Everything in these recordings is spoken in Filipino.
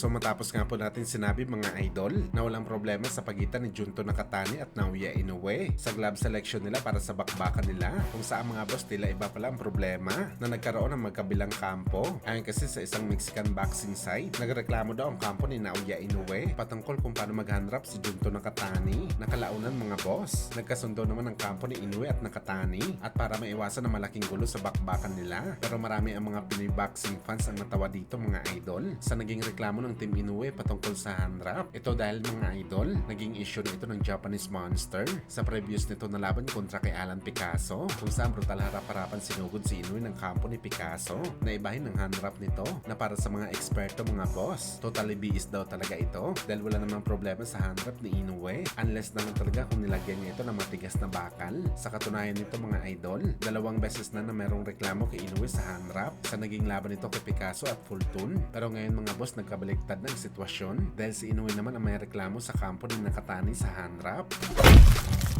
So matapos nga po natin sinabi mga idol na walang problema sa pagitan ni Junto Nakatani at Naoya Inoue sa glove selection nila para sa bakbakan nila, kung saan mga boss nila iba pala ang problema na nagkaroon ng magkabilang kampo. Ayon kasi sa isang Mexican boxing site, nagreklamo daw ang kampo ni Naoya Inoue patungkol kung paano maghanrap si Junto Nakatani. Nakalaunan mga boss, nagkasundo naman ang kampo ni Inoue at Nakatani at para maiwasan ang malaking gulo sa bakbakan nila. Pero marami ang mga Pinoy boxing fans ang natawa dito mga idol sa naging reklamo ng Team Inoue patungkol sa handrap. Ito dahil mga idol, naging issue na ito ng Japanese Monster sa previous nito na laban kontra kay Alan Picasso, kung saan brutal harap-harapan sinugod si Inoue ng kampo ni Picasso na ibahin ng handrap nito na para sa mga eksperto mga boss. Totally BS daw talaga ito dahil wala namang problema sa handrap ni Inoue unless naman talaga kung nilagyan niya ito ng matigas na bakal. Sa katunayan nito mga idol, 2 beses na merong reklamo kay Inoue sa handrap sa naging laban nito kay Picasso at Fulton. Pero ngayon mga boss, nagkabaliktad ng sitwasyon dahil si Inoue naman ang may reklamo sa kampo ni Nakatani sa handrap.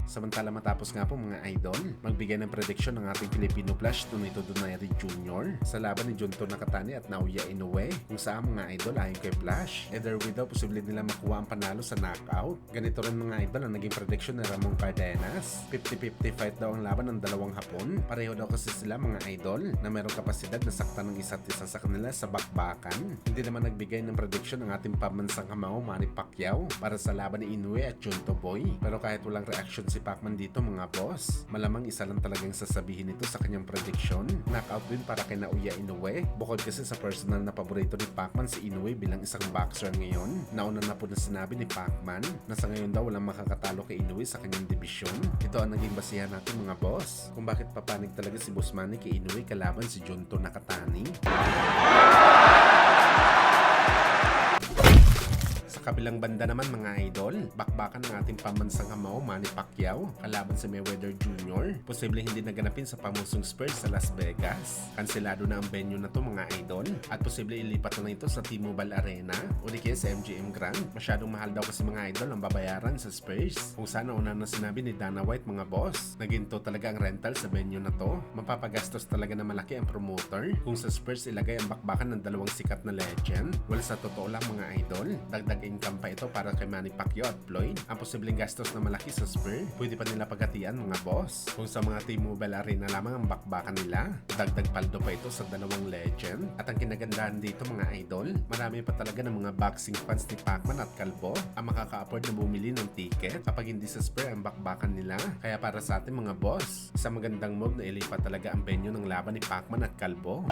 Samantala matapos nga po mga idol, magbigay ng prediction ng ating Filipino Flash Tonito Donaire Jr. sa laban ni Junto Nakatani at Naoya Inoue, kung saan mga idol ayon kay Flash, either way daw posible nila makuha ang panalo sa knockout. Ganito rin mga idol ang naging prediction ni Ramon Cardenas, 50-50 fight daw ang laban ng dalawang Hapon. Pareho daw kasi sila mga idol na merong kapasidad na saktan ng isa't isa sa kanila sa bakbakan. Hindi naman nagbigay ng prediction ng ating pamansang kamao Manny Pacquiao para sa laban ni Inoue at Junto Boy. Pero kahit walang reaction si Pacman dito mga boss, malamang isa lang talagang sasabihin nito sa kanyang prediction. Knockout win para kay Naoya Inoue. Bukod kasi sa personal na paborito ni Pacman si Inoue bilang isang boxer ngayon. Nauna na po na sinabi ni Pacman na sa ngayon daw walang makakatalo kay Inoue sa kanyang dibisyon. Ito ang naging basihan natin mga boss kung bakit papanig talaga si Boss Manny kay Inoue kalaban si Junto Nakatani. Kabilang banda naman mga idol, bakbakan ng ating pambansang kamao Manny Pacquiao kalaban si Mayweather Jr. Posibleng hindi naganapin sa pamusong Spurs sa Las Vegas. Kanselado na ang venue na to mga idol at posible ilipat na ito sa T-Mobile Arena o di kaya sa MGM Grand. Masyadong mahal daw kasi mga idol ang babayaran sa Spurs. Kung saan una na sinabi ni Dana White mga boss, naginto talaga ang rental sa venue na to. Mapapagastos talaga na malaki ang promoter kung sa Spurs ilagay ang bakbakan ng dalawang sikat na legend. Well, sa totoo lang mga idol, dagdag income pa ito para kay Manny Pacquiao at Floyd. Ang posibleng gastos na malaki sa Spurs, pwede pa nila paghatian mga boss. Kung sa mga T-Mobile Arena lamang ang bakbakan nila, dagdag paldo pa ito sa dalawang legend. At ang kinagandahan dito mga idol, marami pa talaga ng mga boxing fans ni Pacman at Calvo ang makaka-afford na bumili ng ticket kapag hindi sa Spurs ang bakbakan nila. Kaya para sa ating mga boss, isang magandang move na ilipat talaga ang venue ng laban ni Pacman at Calvo.